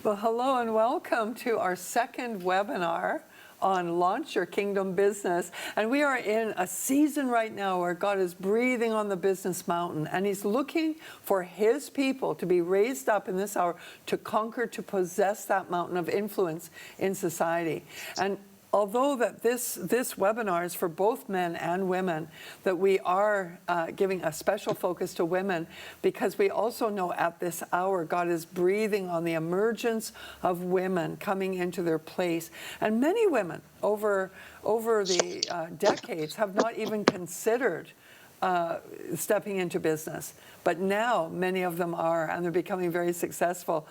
Well, hello and welcome to our second webinar on Launch Your Kingdom Business. And we are in a season right now where God is breathing on the business mountain, and He's looking for His people to be raised up in this hour to conquer, to possess that mountain of influence in society. And although that this webinar is for both men and women, that we are giving a special focus to women, because we also know at this hour God is breathing on the emergence of women coming into their place. And many women over the decades have not even considered stepping into business. But now many of them are, and they're becoming very successful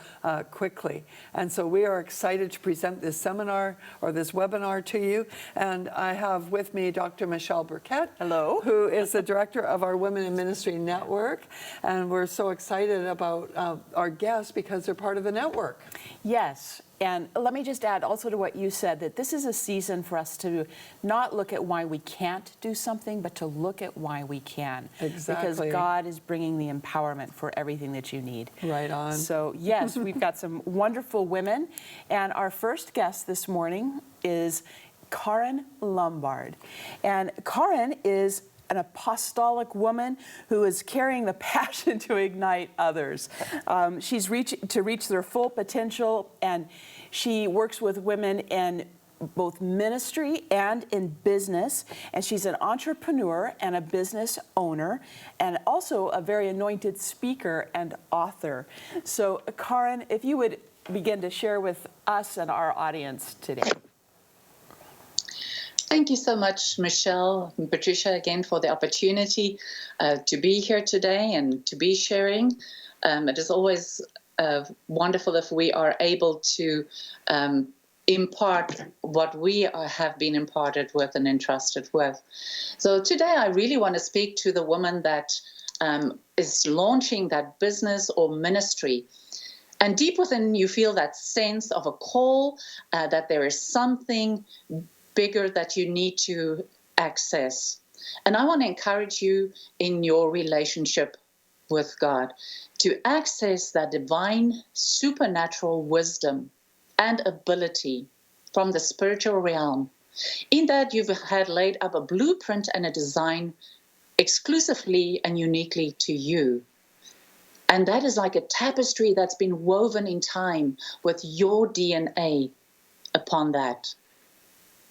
quickly. And so we are excited to present this seminar or this webinar to you. And I have with me Dr. Michelle Burkett. Hello. Who is the director of our Women in Ministry Network. And we're so excited about our guests because they're part of the network. Yes. And let me just add also to what you said, that this is a season for us to not look at why we can't do something, but to look at why we can. Exactly. Because God is bringing the empowerment for everything that you need. Right on. So yes, we've got some wonderful women. And our first guest this morning is Karen Lombard. And Karen is an apostolic woman who is carrying the passion to ignite others. She's to reach their full potential, and she works with women in both ministry and in business, and she's an entrepreneur and a business owner, and also a very anointed speaker and author. So Karen, if you would begin to share with us and our audience today. Thank you so much, Michelle and Patricia, again for the opportunity to be here today and to be sharing. It is always wonderful if we are able to impart what we have been imparted with and entrusted with. So today I really want to speak to the woman that is launching that business or ministry. And deep within you feel that sense of a call, that there is something bigger that you need to access. And I want to encourage you in your relationship with God to access that divine supernatural wisdom and ability from the spiritual realm. In that you've had laid up a blueprint and a design exclusively and uniquely to you. And that is like a tapestry that's been woven in time with your DNA upon that.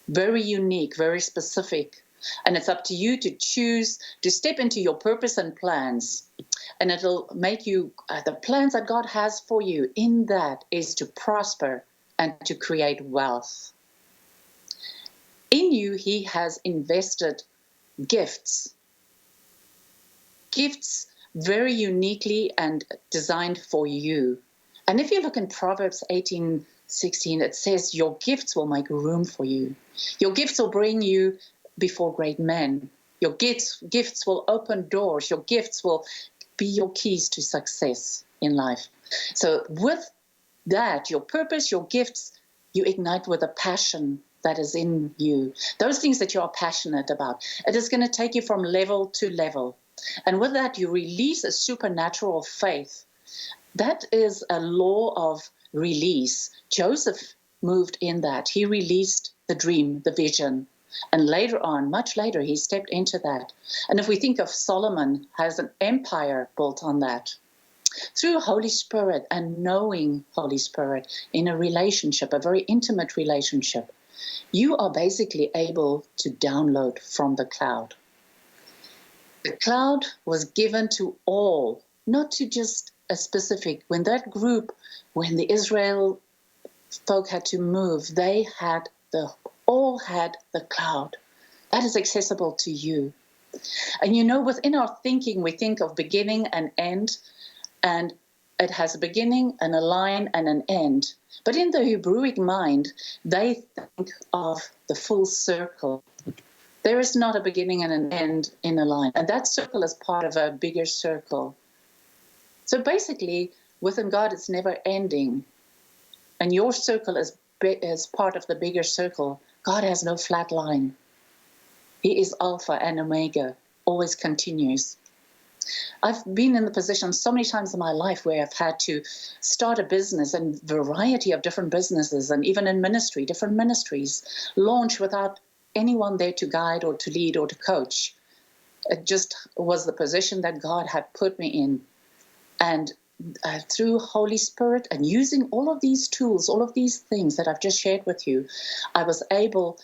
Very unique, very specific. And it's up to you to choose to step into your purpose and plans. And it'll make you, the plans that God has for you in that is to prosper and to create wealth. In you, He has invested gifts. Gifts very uniquely and designed for you. And if you look in Proverbs 18:16, it says, your gifts will make room for you. Your gifts will bring you before great men. Your gifts will open doors. Your gifts will be your keys to success in life. So with that, your purpose, your gifts, you ignite with a passion that is in you. Those things that you are passionate about. It is going to take you from level to level. And with that, you release a supernatural faith. That is a law of release. Joseph moved in that. He released the dream, the vision. And later on, much later, he stepped into that. And if we think of Solomon, has an empire built on that. Through Holy Spirit and knowing Holy Spirit in a relationship, a very intimate relationship, you are basically able to download from the cloud. The cloud was given to all, not to just a specific. When that group, when the Israel folk had to move, they had all had the cloud. That is accessible to you. And you know, within our thinking, we think of beginning and end, and it has a beginning and a line and an end. But in the Hebrewic mind, they think of the full circle. There is not a beginning and an end in a line. And that circle is part of a bigger circle. So basically, within God, it's never ending. And your circle is part of the bigger circle. God has no flat line. He is Alpha and Omega, always continues. I've been in the position so many times in my life where I've had to start a business and variety of different businesses, and even in ministry, different ministries, launch without anyone there to guide or to lead or to coach. It just was the position that God had put me in. And through Holy Spirit and using all of these tools, all of these things that I've just shared with you, I was able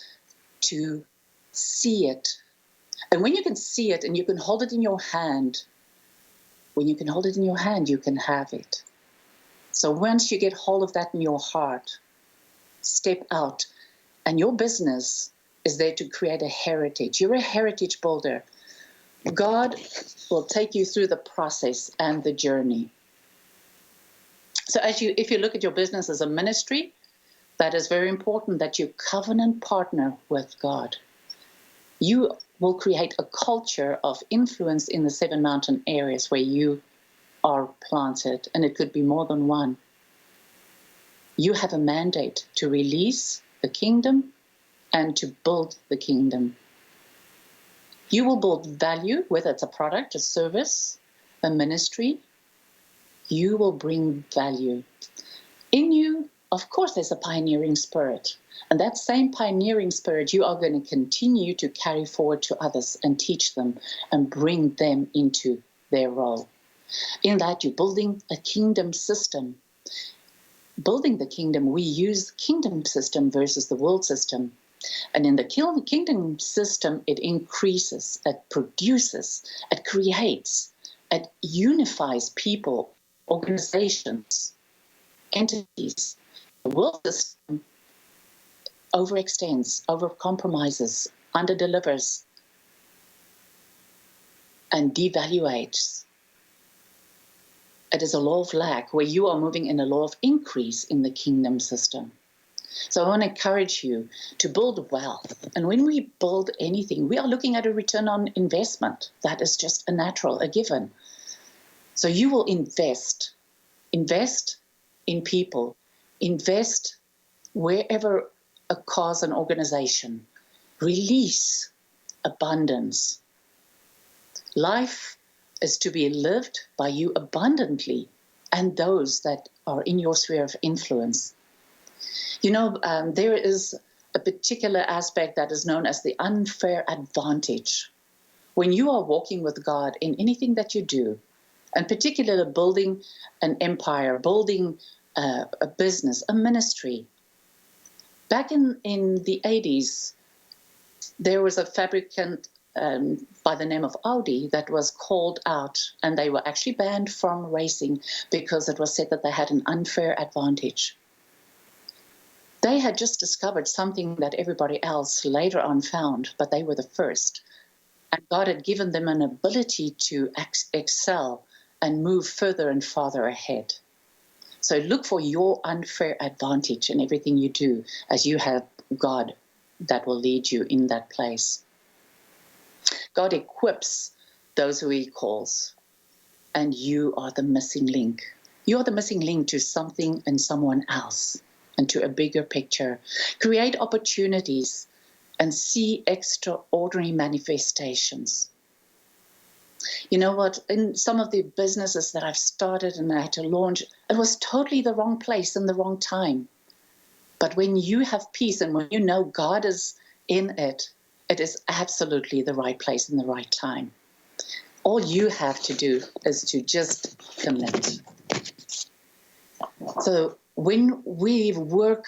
to see it. And when you can see it and you can hold it in your hand, when you can hold it in your hand, you can have it. So once you get hold of that in your heart, step out. And your business is there to create a heritage. You're a heritage builder. God will take you through the process and the journey. So if you look at your business as a ministry, that is very important that you covenant partner with God. You will create a culture of influence in the 7 mountain areas where you are planted, and it could be more than one. You have a mandate to release the kingdom and to build the kingdom. You will build value, whether it's a product, a service, a ministry. You will bring value. In you, of course, there's a pioneering spirit. And that same pioneering spirit you are going to continue to carry forward to others and teach them and bring them into their role. In that, you're building a kingdom system. Building the kingdom, we use kingdom system versus the world system. And in the kingdom system, it increases, it produces, it creates, it unifies people, organizations, entities. The world system overextends, overcompromises, underdelivers, and devaluates. It is a law of lack, where you are moving in a law of increase in the kingdom system. So I want to encourage you to build wealth. And when we build anything, we are looking at a return on investment. That is just a natural, a given. So you will invest in people, invest wherever a cause, an organization, release abundance. Life is to be lived by you abundantly and those that are in your sphere of influence. You know, there is a particular aspect that is known as the unfair advantage. When you are walking with God in anything that you do, and particularly building an empire, building a business, a ministry. Back in the 80s, there was a fabricant by the name of Audi that was called out, and they were actually banned from racing because it was said that they had an unfair advantage. They had just discovered something that everybody else later on found, but they were the first. And God had given them an ability to excel and move further and farther ahead. So look for your unfair advantage in everything you do, as you have God that will lead you in that place. God equips those who He calls, and you are the missing link. You are the missing link to something and someone else, and to a bigger picture. Create opportunities and see extraordinary manifestations. You know what, in some of the businesses that I've started and I had to launch, it was totally the wrong place and the wrong time. But when you have peace and when you know God is in it, it is absolutely the right place and the right time. All you have to do is to just commit. So when we work,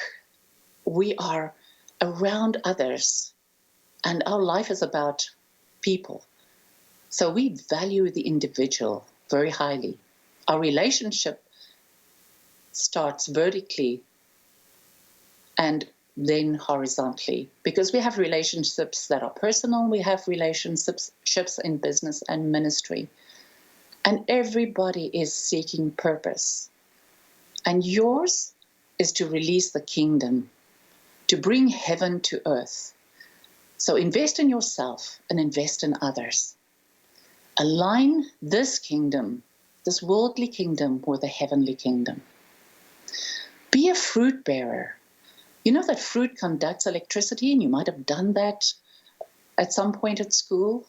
we are around others, and our life is about people. So we value the individual very highly. Our relationship starts vertically and then horizontally, because we have relationships that are personal, we have relationships in business and ministry, and everybody is seeking purpose. And yours is to release the kingdom, to bring heaven to earth. So invest in yourself and invest in others. Align this kingdom, this worldly kingdom, with the heavenly kingdom. Be a fruit bearer. You know that fruit conducts electricity, and you might have done that at some point at school.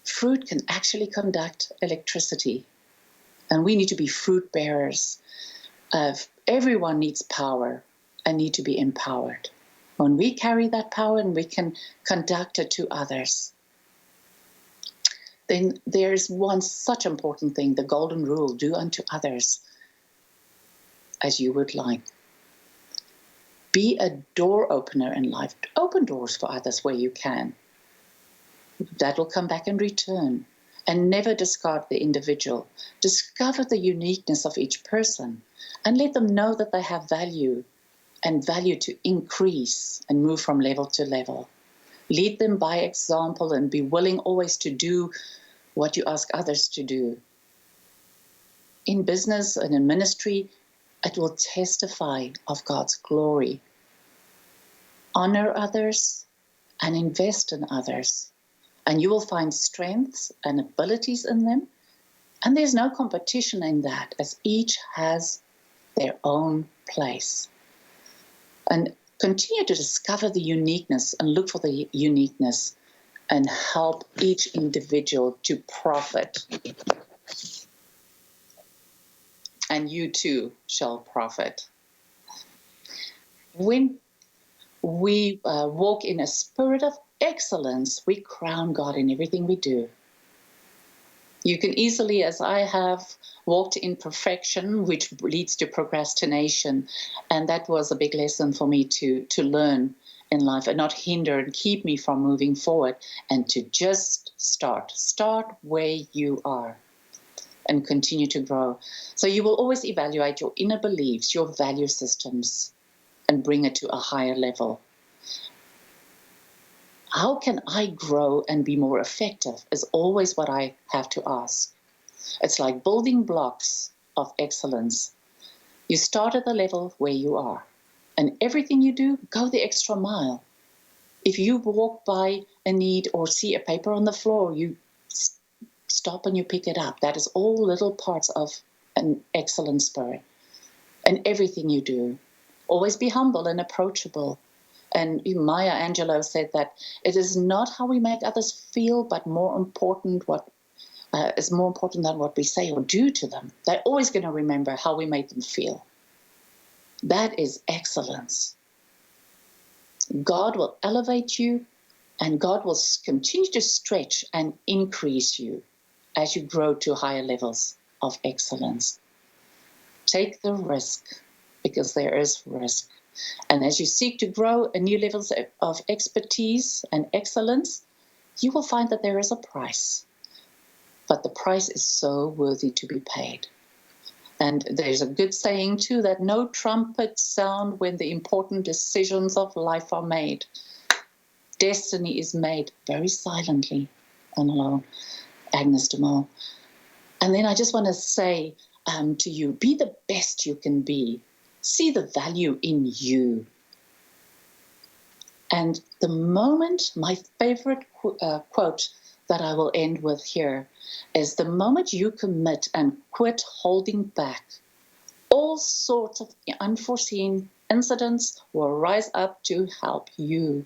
Fruit can actually conduct electricity, and we need to be fruit bearers. Everyone needs power and need to be empowered. When we carry that power and we can conduct it to others, then there's one such important thing, the golden rule: do unto others as you would like. Be a door opener in life. Open doors for others where you can. That will come back in return. And never discard the individual. Discover the uniqueness of each person and let them know that they have value, and value to increase and move from level to level. Lead them by example and be willing always to do what you ask others to do. In business and in ministry, it will testify of God's glory. Honor others and invest in others. And you will find strengths and abilities in them. And there's no competition in that, as each has their own place. And continue to discover the uniqueness and look for the uniqueness and help each individual to profit. And you too shall profit. When we walk in a spirit of excellence, we crown God in everything we do. You can easily, as I have, walked in perfection, which leads to procrastination. And that was a big lesson for me to learn in life, and not hinder and keep me from moving forward, and to just start. Start where you are and continue to grow. So you will always evaluate your inner beliefs, your value systems, and bring it to a higher level. How can I grow and be more effective is always what I have to ask. It's like building blocks of excellence. You start at the level where you are, and everything you do, go the extra mile. If you walk by a need or see a paper on the floor, you stop and you pick it up. That is all little parts of an excellent spirit. And everything you do, always be humble and approachable. And Maya Angelou said that it is not how we make others feel, but more important is more important than what we say or do to them. They're always going to remember how we made them feel. That is excellence. God will elevate you, and God will continue to stretch and increase you as you grow to higher levels of excellence. Take the risk, because there is risk. And as you seek to grow in new levels of expertise and excellence, you will find that there is a price. But the price is so worthy to be paid. And there's a good saying, too, that no trumpets sound when the important decisions of life are made. Destiny is made very silently and alone. Agnes de Mol. And then I just want to say to you, be the best you can be. See the value in you. And the moment, my favorite quote that I will end with here is, the moment you commit and quit holding back, all sorts of unforeseen incidents will rise up to help you.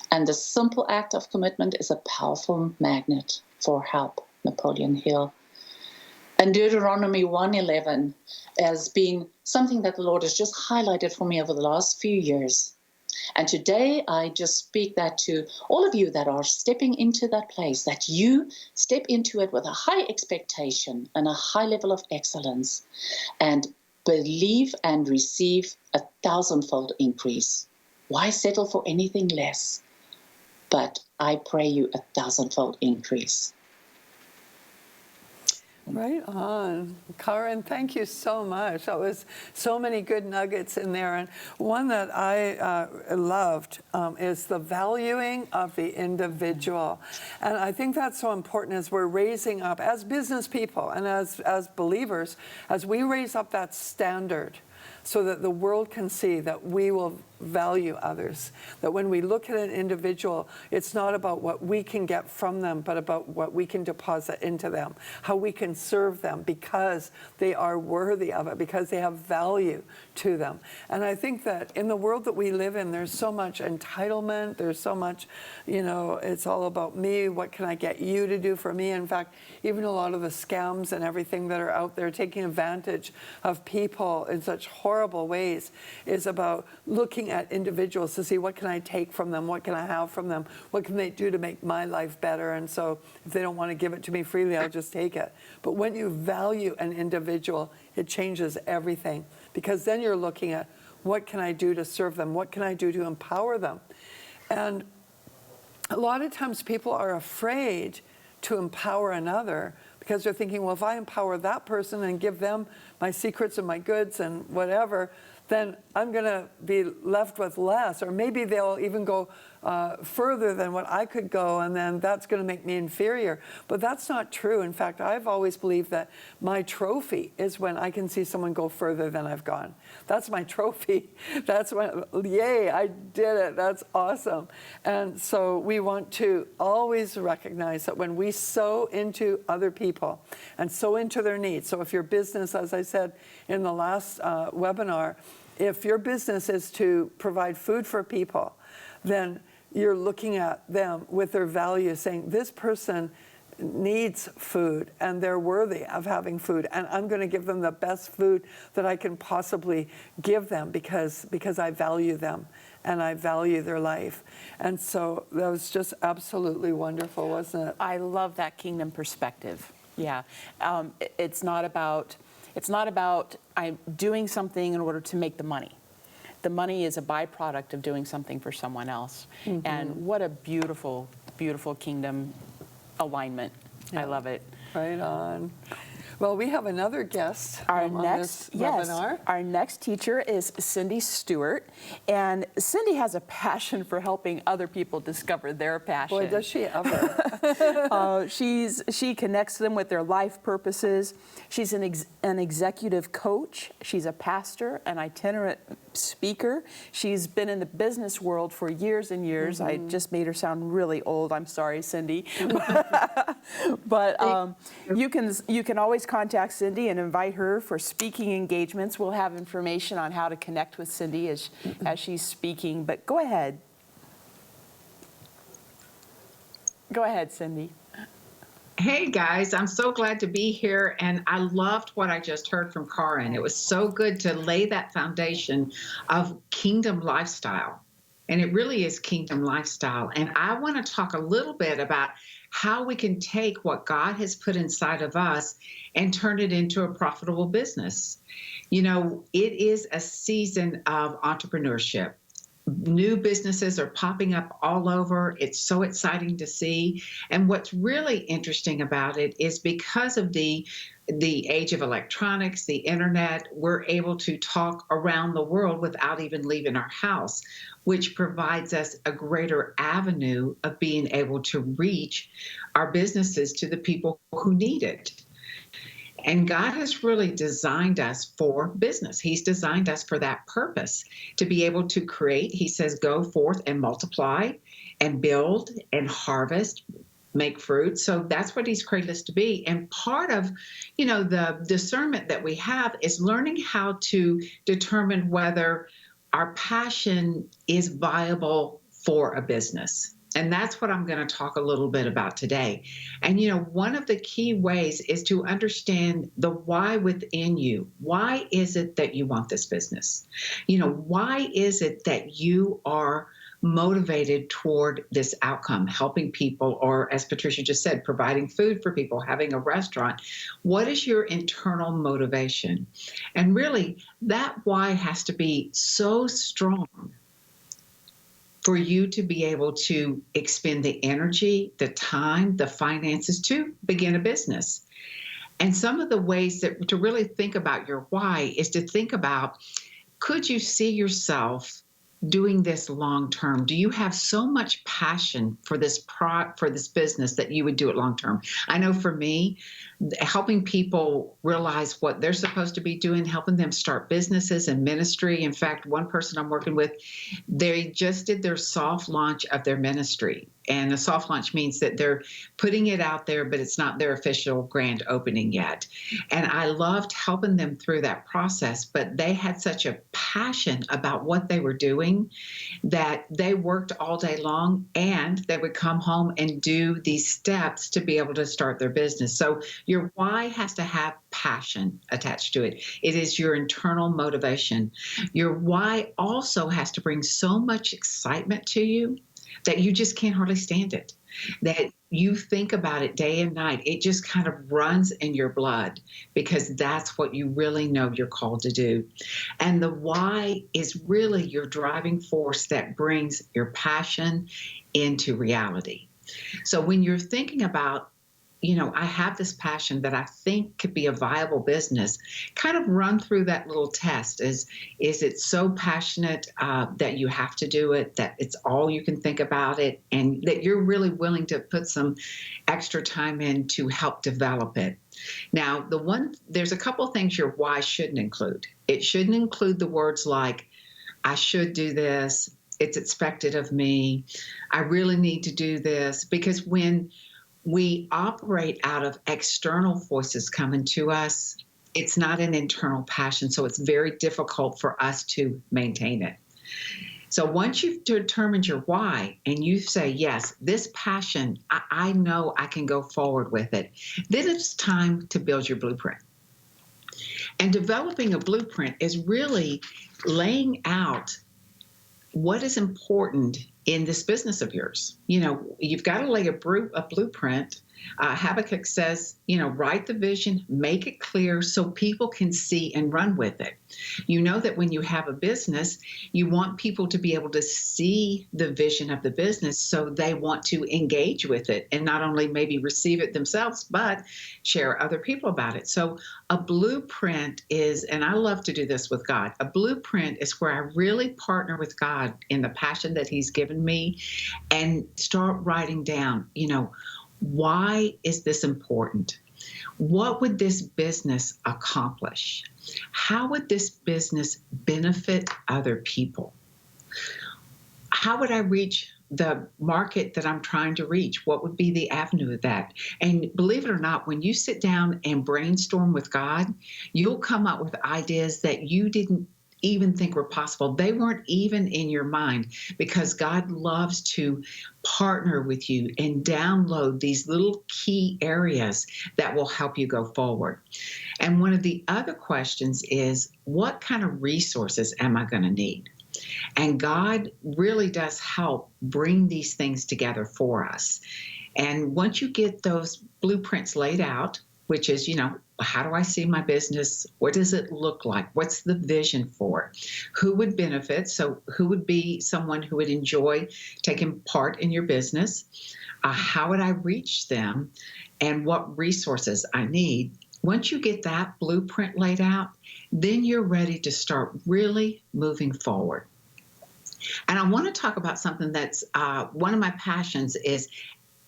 And the simple act of commitment is a powerful magnet for help. Napoleon Hill. And Deuteronomy 1:11 has been something that the Lord has just highlighted for me over the last few years. And today I just speak that to all of you that are stepping into that place, that you step into it with a high expectation and a high level of excellence, and believe and receive 1,000-fold increase. Why settle for anything less? But I pray you 1,000-fold increase. Right on. Karen, thank you so much. That was so many good nuggets in there. And one that I loved is the valuing of the individual. And I think that's so important as we're raising up, as business people and as believers, as we raise up that standard so that the world can see that we will value others. That when we look at an individual, it's not about what we can get from them, but about what we can deposit into them, how we can serve them because they are worthy of it, because they have value to them. And I think that in the world that we live in, there's so much entitlement, there's so much, it's all about me, what can I get you to do for me? In fact, even a lot of the scams and everything that are out there taking advantage of people in such horrible ways is about looking at individuals to see what can I take from them, what can I have from them, what can they do to make my life better. And so if they don't want to give it to me freely, I'll just take it. But when you value an individual, it changes everything, because then you're looking at what can I do to serve them, what can I do to empower them. And a lot of times people are afraid to empower another because they're thinking, well, if I empower that person and give them my secrets and my goods and whatever, then I'm going to be left with less. Or maybe they'll even go further than what I could go, and then that's going to make me inferior. But that's not true. In fact, I've always believed that my trophy is when I can see someone go further than I've gone. That's my trophy. That's when, yay, I did it. That's awesome. And so we want to always recognize that when we sow into other people and sow into their needs. So if your business, as I said in the last webinar, if your business is to provide food for people, then you're looking at them with their values, saying this person needs food and they're worthy of having food, and I'm going to give them the best food that I can possibly give them because I value them and I value their life. And so that was just absolutely wonderful, wasn't it? I love that kingdom perspective. Yeah, it's not about I'm doing something in order to make the money. The money is a byproduct of doing something for someone else. Mm-hmm. And what a beautiful, beautiful kingdom alignment. Yeah. I love it. Right on. Well, we have another guest on this webinar. Our next teacher is Cindy Stewart, and Cindy has a passion for helping other people discover their passion. Boy, does she ever. She connects them with their life purposes. She's an executive coach. She's a pastor, an itinerant speaker. She's been in the business world for years and years. Mm-hmm. I just made her sound really old. I'm sorry, Cindy. But you can always contact Cindy and invite her for speaking engagements. We'll have information on how to connect with Cindy as she's speaking. But go ahead. Go ahead, Cindy. Hey guys, I'm so glad to be here, and I loved what I just heard from Karen. It was so good to lay that foundation of kingdom lifestyle, and it really is kingdom lifestyle. And I want to talk a little bit about how we can take what God has put inside of us and turn it into a profitable business. You know, it is a season of entrepreneurship. New businesses are popping up all over. It's so exciting to see. And what's really interesting about it is because of the age of electronics, the internet, we're able to talk around the world without even leaving our house, which provides us a greater avenue of being able to reach our businesses to the people who need it. And God has really designed us for business. He's designed us for that purpose, to be able to create. He says, go forth and multiply and build and harvest, make fruit. So that's what he's created us to be. And part of, the discernment that we have is learning how to determine whether our passion is viable for a business. And that's what I'm going to talk a little bit about today. And, one of the key ways is to understand the why within you. Why is it that you want this business? Why is it that you are motivated toward this outcome, helping people, or as Patricia just said, providing food for people, having a restaurant? What is your internal motivation? And really, that why has to be so strong for you to be able to expend the energy, the time, the finances to begin a business. And some of the ways that to really think about your why is to think about, could you see yourself doing this long term? Do you have so much passion for this for this business that you would do it long term? I know for me, helping people realize what they're supposed to be doing, helping them start businesses and ministry. In fact, one person I'm working with, they just did their soft launch of their ministry. And a soft launch means that they're putting it out there, but it's not their official grand opening yet. And I loved helping them through that process, but they had such a passion about what they were doing that they worked all day long, and they would come home and do these steps to be able to start their business. So your why has to have passion attached to it. It is your internal motivation. Your why also has to bring so much excitement to you that you just can't hardly stand it, that you think about it day and night. It just kind of runs in your blood because that's what you really know you're called to do. And the why is really your driving force that brings your passion into reality. So when you're thinking about, I have this passion that I think could be a viable business, kind of run through that little test. Is it so passionate that you have to do it, that it's all you can think about it, and that you're really willing to put some extra time in to help develop it? Now, there's a couple of things your why shouldn't include. It shouldn't include the words like, I should do this, it's expected of me, I really need to do this, because when we operate out of external voices coming to us, it's not an internal passion, so it's very difficult for us to maintain it. So once you've determined your why and you say, yes, this passion, I know I can go forward with it, then it's time to build your blueprint. And developing a blueprint is really laying out what is important in this business of yours. You've got to lay a blueprint. Habakkuk says, write the vision, make it clear so people can see and run with it. You know that when you have a business, you want people to be able to see the vision of the business so they want to engage with it and not only maybe receive it themselves, but share other people about it. So a blueprint is, and I love to do this with God, a blueprint is where I really partner with God in the passion that He's given me and start writing down, why is this important? What would this business accomplish? How would this business benefit other people? How would I reach the market that I'm trying to reach? What would be the avenue of that? And believe it or not, when you sit down and brainstorm with God, you'll come up with ideas that you didn't even think were possible. They weren't even in your mind, because God loves to partner with you and download these little key areas that will help you go forward. And one of the other questions is, what kind of resources am I going to need? And God really does help bring these things together for us. And once you get those blueprints laid out, which is, how do I see my business? What does it look like? What's the vision for it? Who would benefit? So who would be someone who would enjoy taking part in your business? How would I reach them? And what resources I need? Once you get that blueprint laid out, then you're ready to start really moving forward. And I want to talk about something that's one of my passions is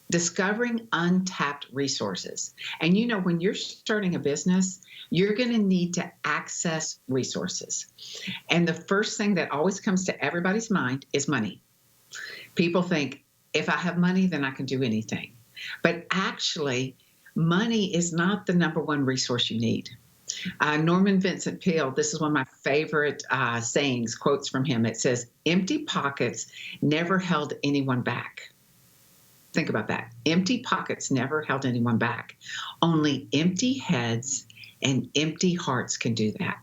discovering untapped resources. And when you're starting a business, you're going to need to access resources. And the first thing that always comes to everybody's mind is money. People think, if I have money, then I can do anything. But actually, money is not the number one resource you need. Norman Vincent Peale, this is one of my favorite sayings, quotes from him. It says, empty pockets never held anyone back. Think about that. Empty pockets never held anyone back. Only empty heads and empty hearts can do that.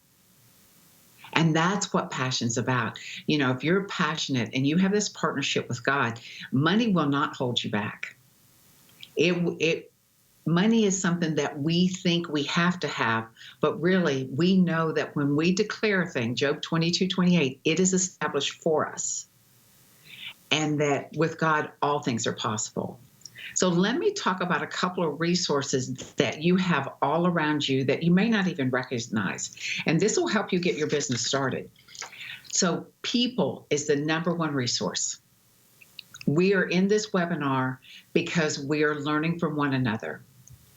And that's what passion's about. If you're passionate and you have this partnership with God, money will not hold you back. Money is something that we think we have to have, but really we know that when we declare a thing, Job 22:28, it is established for us. And that with God, all things are possible. So let me talk about a couple of resources that you have all around you that you may not even recognize. And this will help you get your business started. So people is the number one resource. We are in this webinar because we are learning from one another.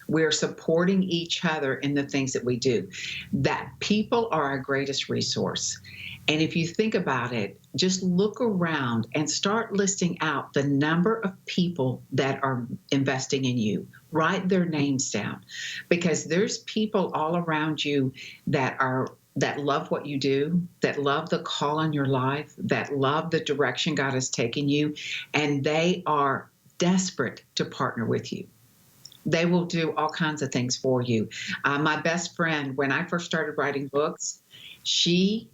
We're supporting each other in the things that we do. That people are our greatest resource. And if you think about it, just look around and start listing out the number of people that are investing in you. Write their names down, because there's people all around you that love what you do, that love the call on your life, that love the direction God has taken you, and they are desperate to partner with you. They will do all kinds of things for you. My best friend, when I first started writing books, she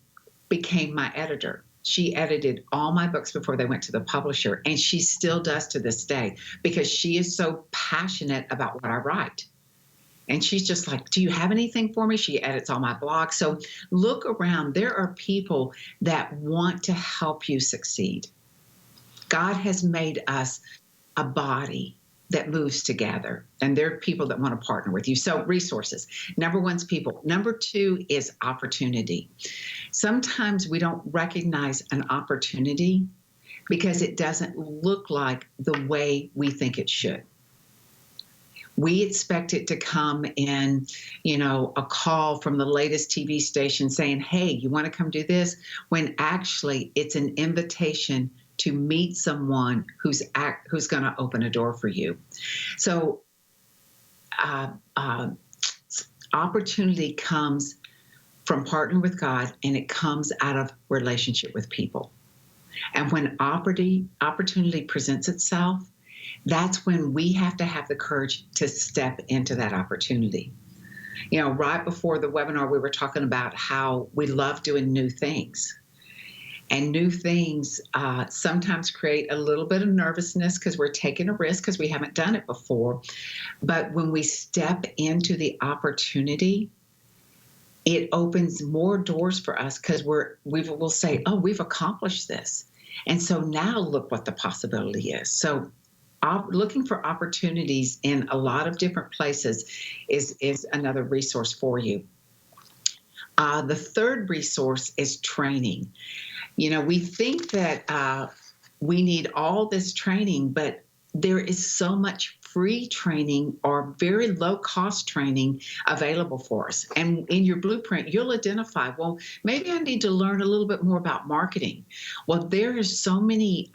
became my editor. She edited all my books before they went to the publisher, and she still does to this day, because she is so passionate about what I write. And she's just like, do you have anything for me? She edits all my blogs. So look around. There are people that want to help you succeed. God has made us a body that moves together, and there are people that want to partner with you. So resources. Number one is people. Number two is opportunity. Sometimes we don't recognize an opportunity because it doesn't look like the way we think it should. We expect it to come in, a call from the latest TV station saying, hey, you want to come do this? When actually it's an invitation to meet someone who's going to open a door for you. So opportunity comes from partnering with God, and it comes out of relationship with people. And when opportunity presents itself, that's when we have to have the courage to step into that opportunity. Right before the webinar, we were talking about how we love doing new things. And new things sometimes create a little bit of nervousness because we're taking a risk because we haven't done it before. But when we step into the opportunity, it opens more doors for us because we will say, oh, we've accomplished this. And so now look what the possibility is. So looking for opportunities in a lot of different places is another resource for you. The third resource is training. We think that we need all this training, but there is so much free training or very low-cost training available for us. And in your blueprint, you'll identify, well, maybe I need to learn a little bit more about marketing. Well, there is so many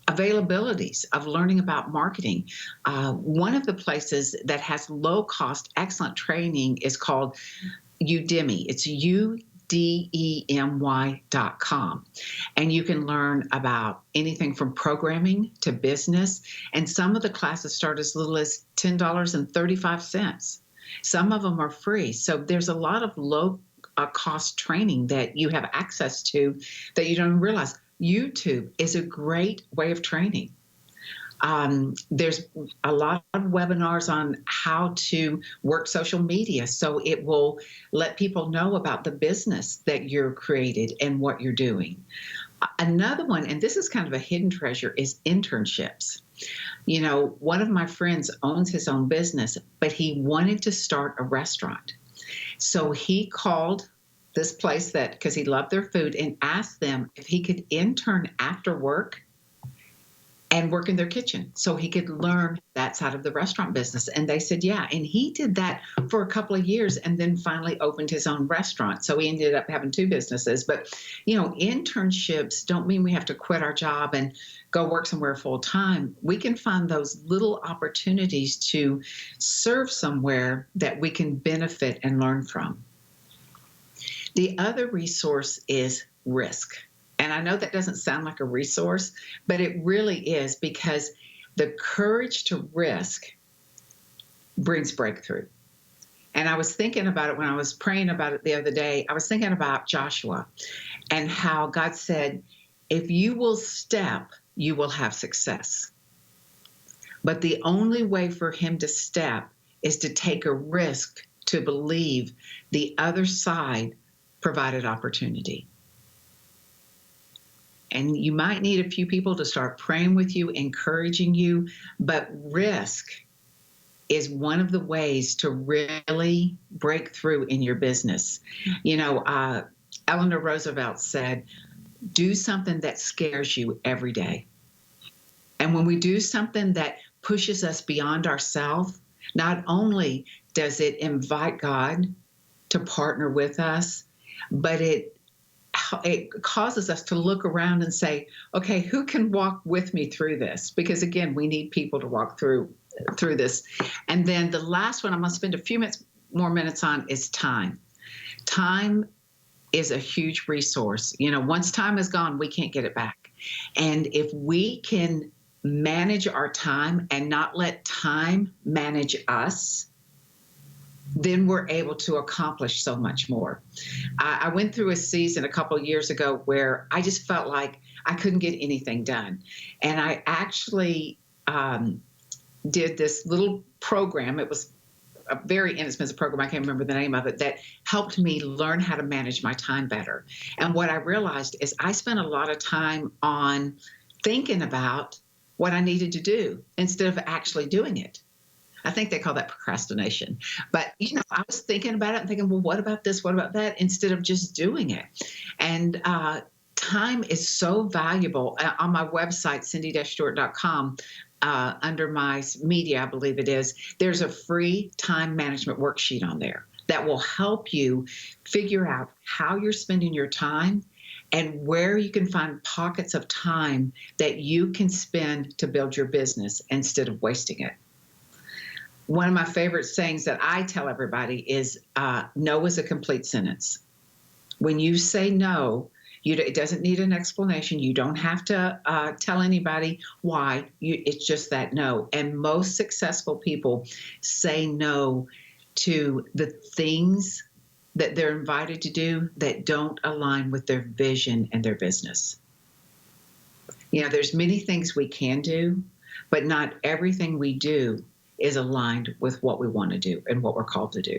availabilities of learning about marketing. One of the places that has low-cost, excellent training is called Udemy. It's udemy.com. And you can learn about anything from programming to business. And some of the classes start as little as $10.35. Some of them are free. So there's a lot of low cost training that you have access to that you don't realize. YouTube is a great way of training. There's a lot of webinars on how to work social media, so it will let people know about the business that you're created and what you're doing. Another one, and this is kind of a hidden treasure, is internships. One of my friends owns his own business, but he wanted to start a restaurant. So he called this place because he loved their food, and asked them if he could intern after work and work in their kitchen so he could learn that side of the restaurant business. And they said, yeah. And he did that for a couple of years and then finally opened his own restaurant. So he ended up having two businesses. But, internships don't mean we have to quit our job and go work somewhere full time. We can find those little opportunities to serve somewhere that we can benefit and learn from. The other resource is risk. And I know that doesn't sound like a resource, but it really is, because the courage to risk brings breakthrough. And I was thinking about it when I was praying about it the other day. I was thinking about Joshua and how God said, if you will step, you will have success. But the only way for him to step is to take a risk to believe the other side provided opportunity. And you might need a few people to start praying with you, encouraging you, but risk is one of the ways to really break through in your business. Eleanor Roosevelt said, do something that scares you every day. And when we do something that pushes us beyond ourselves, not only does it invite God to partner with us, but it causes us to look around and say, okay, who can walk with me through this? Because again, we need people to walk through this. And then the last one I'm going to spend a few more minutes on is time. Time is a huge resource. You know, once time is gone, we can't get it back. And if we can manage our time and not let time manage us, then we're able to accomplish so much more. I went through a season a couple of years ago where I just felt like I couldn't get anything done. And I actually did this little program. It was a very inexpensive program. I can't remember the name of it, that helped me learn how to manage my time better. And what I realized is I spent a lot of time on thinking about what I needed to do instead of actually doing it. I think they call that procrastination. But, you know, I was thinking about it and thinking, well, what about this? What about that? Instead of just doing it. And time is so valuable. On my website, cindy-stewart.com, under my media, I believe it is, there's a free time management worksheet on there that will help you figure out how you're spending your time and where you can find pockets of time that you can spend to build your business instead of wasting it. One of my favorite sayings that I tell everybody is, no is a complete sentence. When you say no, it doesn't need an explanation. You don't have to tell anybody why. It's just that no. And most successful people say no to the things that they're invited to do that don't align with their vision and their business. You know, there's many things we can do, but not everything we do is aligned with what we want to do and what we're called to do.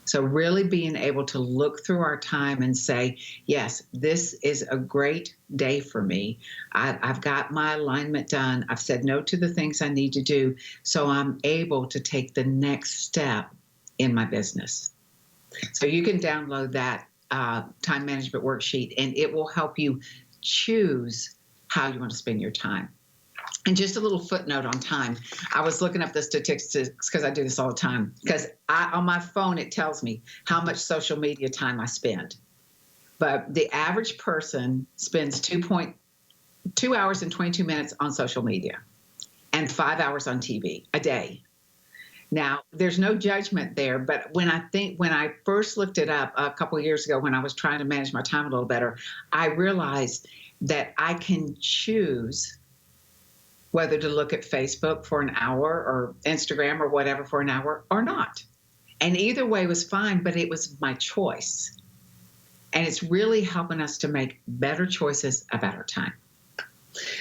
So really being able to look through our time and say, yes, this is a great day for me. I've got my alignment done. I've said no to the things I need to do. So I'm able to take the next step in my business. So you can download that time management worksheet, and it will help you choose how you want to spend your time. And just a little footnote on time. I was looking up the statistics because I do this all the time. Because on my phone, it tells me how much social media time I spend. But the average person spends 2 hours and 22 minutes on social media and 5 hours on TV a day. Now, there's no judgment there, but when I first looked it up a couple of years ago when I was trying to manage my time a little better, I realized that I can choose whether to look at Facebook for an hour or Instagram or whatever for an hour or not. And either way was fine, but it was my choice. And it's really helping us to make better choices about our time.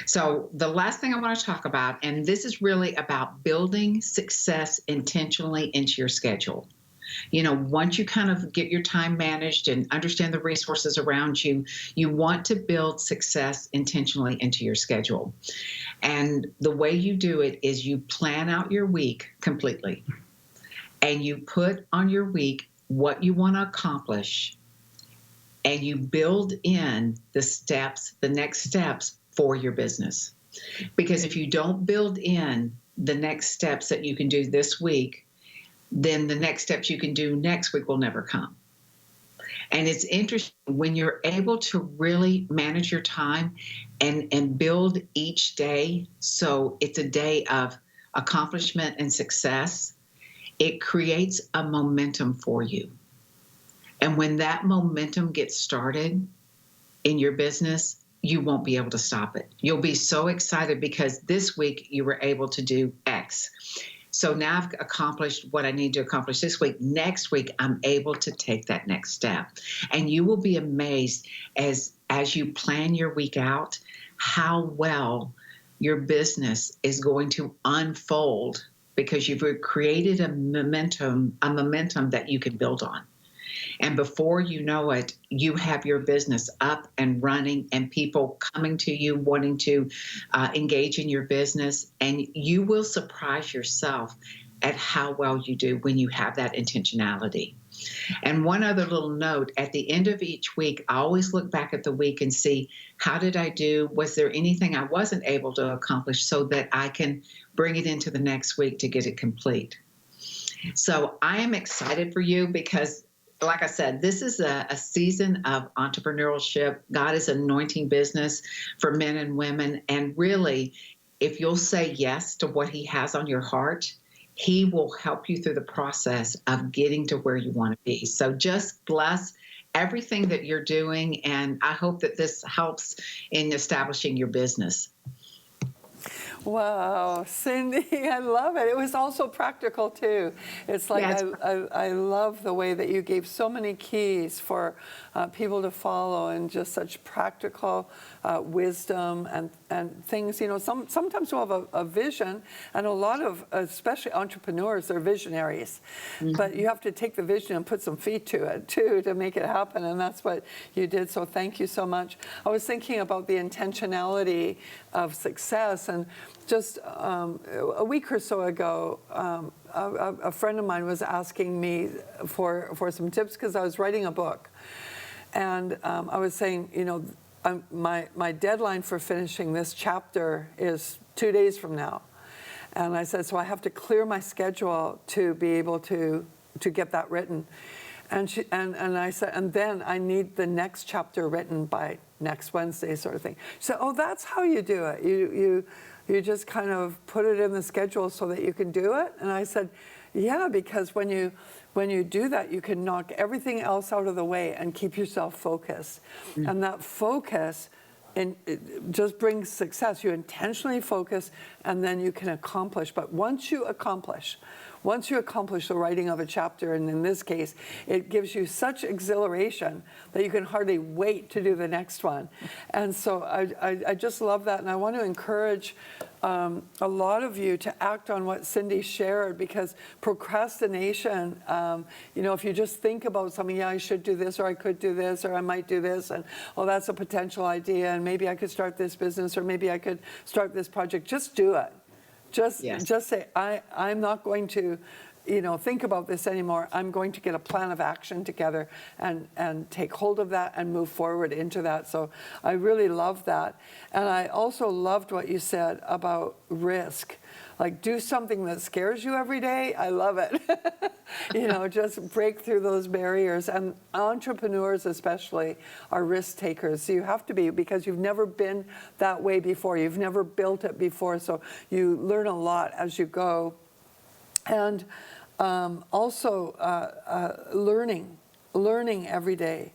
So the last thing I want to talk about, and this is really about building success intentionally into your schedule. You know, once you kind of get your time managed and understand the resources around you, you want to build success intentionally into your schedule. And the way you do it is you plan out your week completely. And you put on your week what you want to accomplish. And you build in the next steps for your business. Because if you don't build in the next steps that you can do this week, then the next steps you can do next week will never come. And it's interesting when you're able to really manage your time and build each day so it's a day of accomplishment and success, it creates a momentum for you. And when that momentum gets started in your business, you won't be able to stop it. You'll be so excited because this week you were able to do X. So now I've accomplished what I need to accomplish this week. Next week, I'm able to take that next step. And you will be amazed as you plan your week out, how well your business is going to unfold because you've created a momentum that you can build on. And before you know it, you have your business up and running and people coming to you wanting to engage in your business. And you will surprise yourself at how well you do when you have that intentionality. And one other little note, at the end of each week, I always look back at the week and see, how did I do? Was there anything I wasn't able to accomplish, so that I can bring it into the next week to get it complete? So I am excited for you because, like I said, this is a season of entrepreneurship. God is anointing business for men and women. And really, if you'll say yes to what he has on your heart, he will help you through the process of getting to where you want to be. So just bless everything that you're doing. And I hope that this helps in establishing your business. Wow, Cindy, I love it. It was also practical too. It's like Yes. I love the way that you gave so many keys for people to follow, and just such practical wisdom and things. You know, sometimes we'll have a vision, and a lot of, especially entrepreneurs, they're visionaries. But you have to take the vision and put some feet to it too to make it happen, and that's what you did. So thank you so much. I was thinking about the intentionality of success, and just a week or so ago, a friend of mine was asking me for some tips because I was writing a book. And I was saying, you know, my deadline for finishing this chapter is 2 days from now. And I said, so I have to clear my schedule to be able to get that written. And I said, and then I need the next chapter written by next Wednesday, sort of thing. She said, oh, that's how you do it. You just kind of put it in the schedule so that you can do it. And I said, yeah, because when you do that, you can knock everything else out of the way and keep yourself focused. And that focus it just brings success. You intentionally focus, and then you can accomplish. But once you accomplish the writing of a chapter, and in this case, it gives you such exhilaration that you can hardly wait to do the next one. And so I just love that, and I want to encourage a lot of you to act on what Cindy shared, because procrastination, you know, if you just think about something, yeah, I should do this, or I could do this, or I might do this, and oh, that's a potential idea, and maybe I could start this business, or maybe I could start this project. Just do it. Just say, I'm not going to, you know, think about this anymore. I'm going to get a plan of action together and take hold of that and move forward into that. So I really love that. And I also loved what you said about risk. Like, do something that scares you every day. I love it. You know, just break through those barriers. And entrepreneurs especially are risk takers. So you have to be, because you've never been that way before. You've never built it before. So you learn a lot as you go. And also learning every day.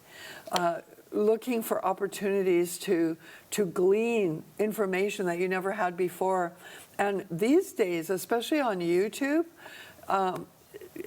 Looking for opportunities to glean information that you never had before. And these days, especially on YouTube,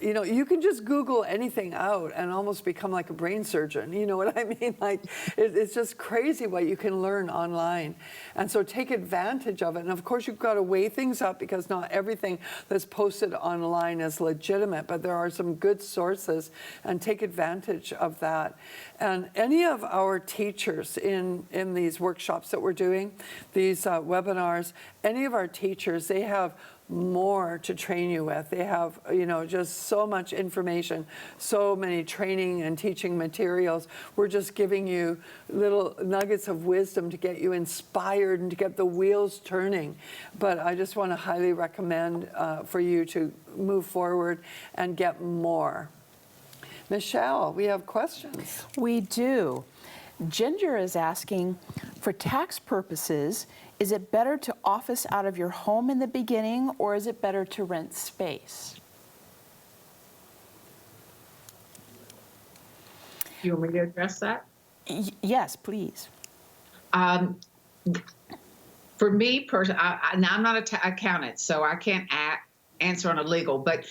you know, you can just Google anything out and almost become like a brain surgeon. You know what I mean? Like, it's just crazy what you can learn online. And so take advantage of it. And of course, you've got to weigh things up, because not everything that's posted online is legitimate, but there are some good sources, and take advantage of that. And any of our teachers in these workshops that we're doing, these webinars, any of our teachers, they have more to train you with. They have, you know, just so much information, so many training and teaching materials. We're just giving you little nuggets of wisdom to get you inspired and to get the wheels turning. But I just want to highly recommend for you to move forward and get more. Michelle, we have questions. We do. Ginger is asking, for tax purposes, is it better to office out of your home in the beginning, or is it better to rent space? You want me to address that? Yes, please. For me personally, now I'm not an accountant, so I can't answer on a legal, but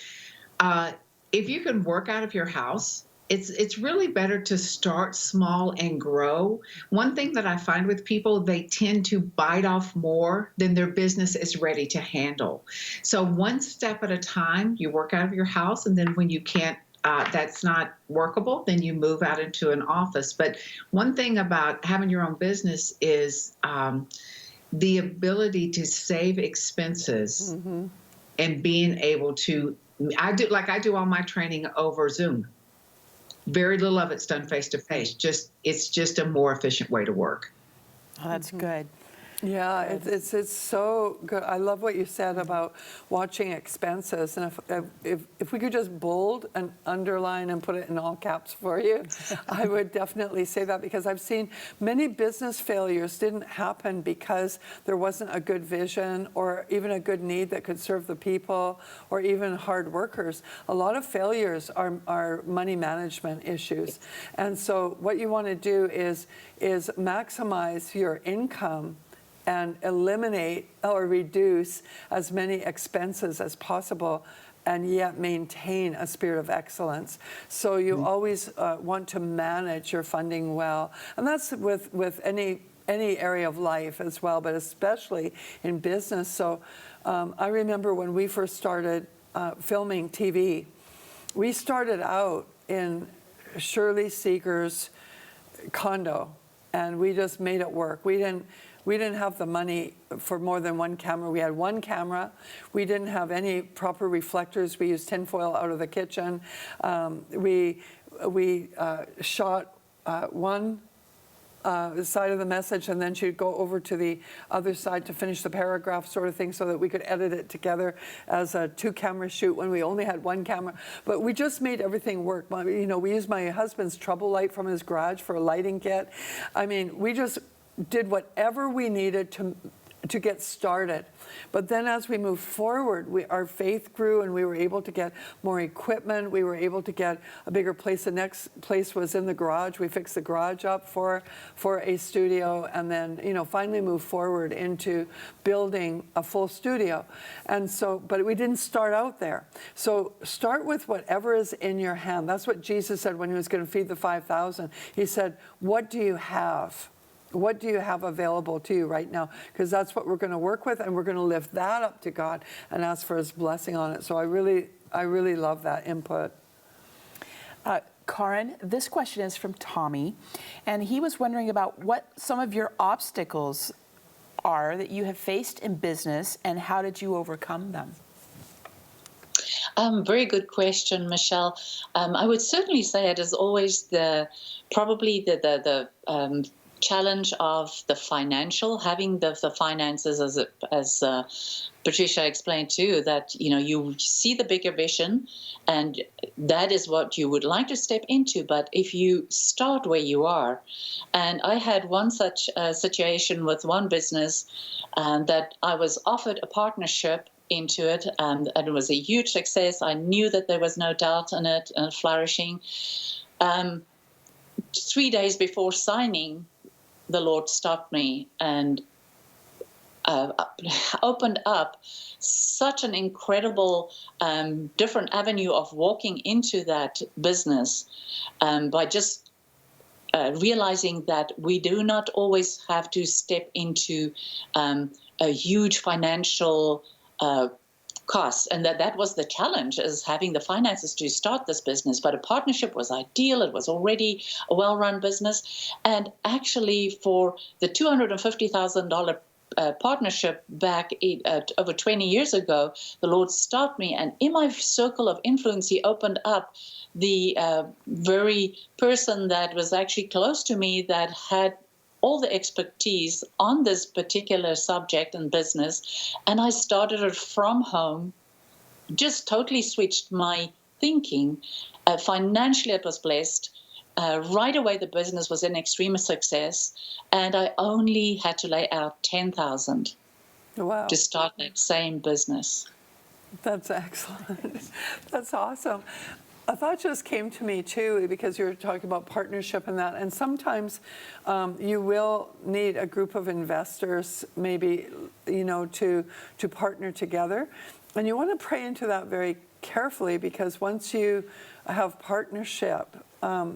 if you can work out of your house, it's really better to start small and grow. One thing that I find with people, they tend to bite off more than their business is ready to handle. So one step at a time, you work out of your house, and then when you can't, that's not workable, then you move out into an office. But one thing about having your own business is the ability to save expenses and being able to, I do all my training over Zoom. very little of it's done face to face. It's just a more efficient way to work. Oh, that's good. Yeah, it's so good. I love what you said about watching expenses, and if we could just bold and underline and put it in all caps for you, I would definitely say that, because I've seen many business failures didn't happen because there wasn't a good vision or even a good need that could serve the people or even hard workers. A lot of failures are money management issues, and so what you want to do is maximize your income and eliminate or reduce as many expenses as possible, and yet maintain a spirit of excellence. So you always want to manage your funding well. And that's with any area of life as well, but especially in business. So I remember when we first started filming TV, we started out in Shirley Seeger's condo, and we just made it work. We didn't have the money for more than one camera. We had one camera. We didn't have any proper reflectors. We used tinfoil out of the kitchen. We shot one side of the message, and then she'd go over to the other side to finish the paragraph, sort of thing, so that we could edit it together as a two-camera shoot when we only had one camera. But we just made everything work. We used my husband's trouble light from his garage for a lighting kit. I mean, we just did whatever we needed to get started. But then as we moved forward, our faith grew, and we were able to get more equipment. We were able to get a bigger place. The next place was in the garage. We fixed the garage up for a studio, and then finally moved forward into building a full studio. And so, but we didn't start out there. So start with whatever is in your hand. That's what Jesus said when he was going to feed the 5,000. He said, "What do you have? What do you have available to you right now?" Because that's what we're going to work with, and we're going to lift that up to God and ask for his blessing on it. So I really love that input. Karen, this question is from Tommy, and he was wondering about what some of your obstacles are that you have faced in business, and how did you overcome them? Very good question, Michelle. I would certainly say it is always probably the challenge of the financial, having the finances, as Patricia explained too, that you see the bigger vision, and that is what you would like to step into. But if you start where you are, and I had one such situation with one business, that I was offered a partnership into it, and it was a huge success. I knew that there was no doubt in it and flourishing. 3 days before signing, the Lord stopped me and opened up such an incredible different avenue of walking into that business, by just realizing that we do not always have to step into a huge financial costs, and that was the challenge, is having the finances to start this business. But a partnership was ideal. It was already a well-run business, and actually for the $250,000 partnership back over 20 years ago, the Lord stopped me, and in my circle of influence, he opened up the very person that was actually close to me, that had all the expertise on this particular subject and business. And I started it from home, just totally switched my thinking. Financially, it was blessed. Right away, the business was an extreme success. And I only had to lay out $10,000 to start that same business. That's excellent. That's awesome. A thought just came to me too, because you were talking about partnership and that, and sometimes you will need a group of investors, maybe, to partner together, and you want to pray into that very carefully, because once you have partnership,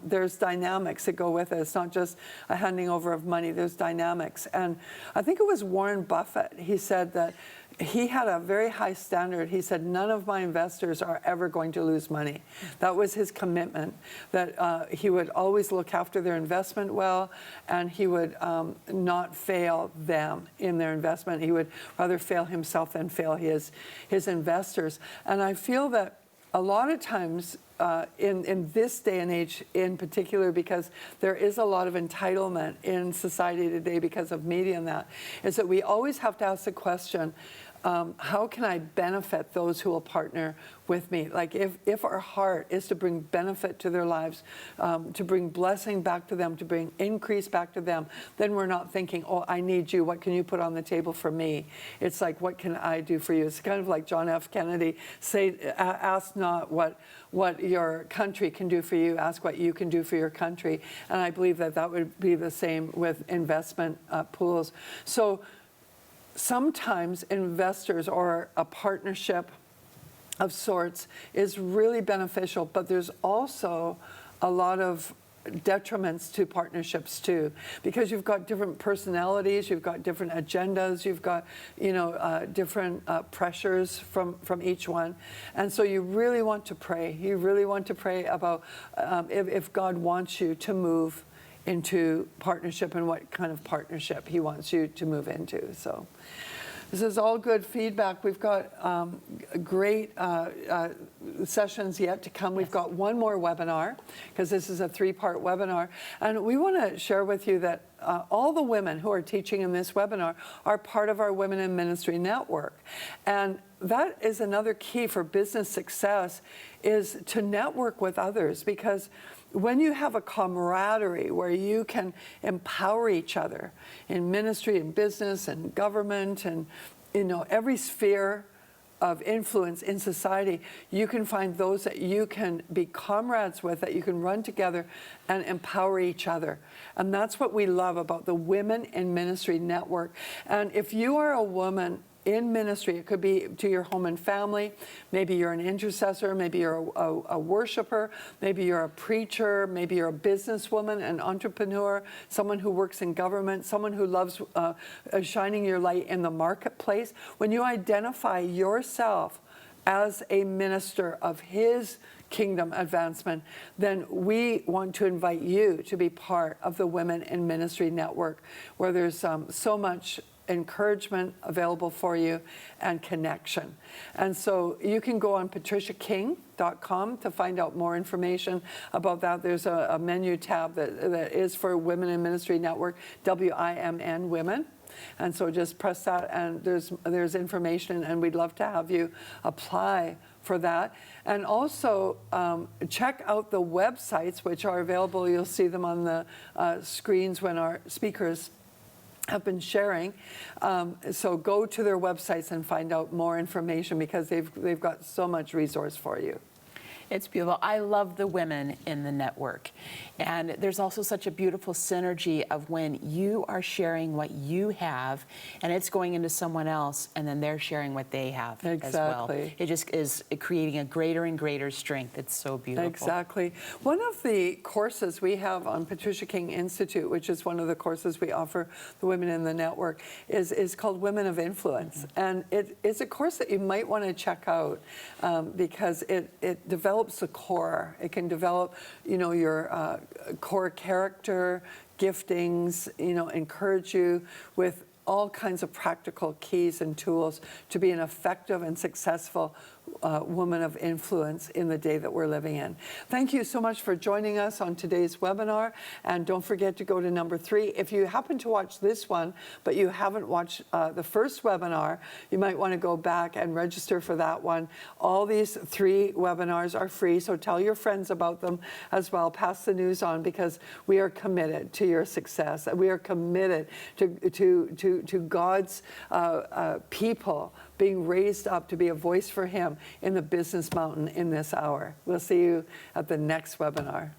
there's dynamics that go with it. It's not just a handing over of money. There's dynamics, and I think it was Warren Buffett. He said that he had a very high standard. He said, none of my investors are ever going to lose money. That was his commitment, that he would always look after their investment well, and he would not fail them in their investment. He would rather fail himself than fail his investors. And I feel that a lot of times in this day and age in particular, because there is a lot of entitlement in society today because of media and that, is that we always have to ask the question, how can I benefit those who will partner with me? Like if our heart is to bring benefit to their lives, to bring blessing back to them, to bring increase back to them, then we're not thinking, oh, I need you. What can you put on the table for me? It's like, what can I do for you? It's kind of like John F. Kennedy ask not what your country can do for you, ask what you can do for your country. And I believe that would be the same with investment pools. So sometimes investors or a partnership of sorts is really beneficial, but there's also a lot of detriments to partnerships too, because you've got different personalities, you've got different agendas, you've got different pressures from each one, and so you really want to pray. You really want to pray about if God wants you to move into partnership and what kind of partnership He wants you to move into. So this is all good feedback. We've got great sessions yet to come. We've got one more webinar, because this is a 3-part webinar. And we want to share with you that all the women who are teaching in this webinar are part of our Women in Ministry network. And that is another key for business success, is to network with others, because when you have a camaraderie where you can empower each other in ministry and business and government and every sphere of influence in society, you can find those that you can be comrades with, that you can run together and empower each other. And that's what we love about the Women in Ministry network. And if you are a woman in ministry, it could be to your home and family, maybe you're an intercessor, maybe you're a worshiper, maybe you're a preacher, maybe you're a businesswoman, an entrepreneur, someone who works in government, someone who loves shining your light in the marketplace. When you identify yourself as a minister of His kingdom advancement, then we want to invite you to be part of the Women in Ministry network, where there's so much encouragement available for you and connection. And so you can go on patriciaking.com to find out more information about that. There's a menu tab that is for Women in Ministry Network, WIMN Women. And so just press that, and there's information, and we'd love to have you apply for that. And also check out the websites, which are available. You'll see them on the screens when our speakers have been sharing. So go to their websites and find out more information, because they've got so much resource for you. It's beautiful. I love the women in the network. And there's also such a beautiful synergy of when you are sharing what you have and it's going into someone else, and then they're sharing what they have as well. It just is creating a greater and greater strength. It's so beautiful. Exactly. One of the courses we have on Patricia King Institute, which is one of the courses we offer the women in the network, is called Women of Influence. And it's a course that you might want to check out, because it develops the core. It can develop, your core character, giftings, encourage you with all kinds of practical keys and tools to be an effective and successful woman of influence in the day that we're living in. Thank you so much for joining us on today's webinar. And don't forget to go to number 3. If you happen to watch this one, but you haven't watched the first webinar, you might want to go back and register for that one. All these 3 webinars are free, so tell your friends about them as well. Pass the news on, because we are committed to your success. We are committed to God's people being raised up to be a voice for Him in the business mountain in this hour. We'll see you at the next webinar.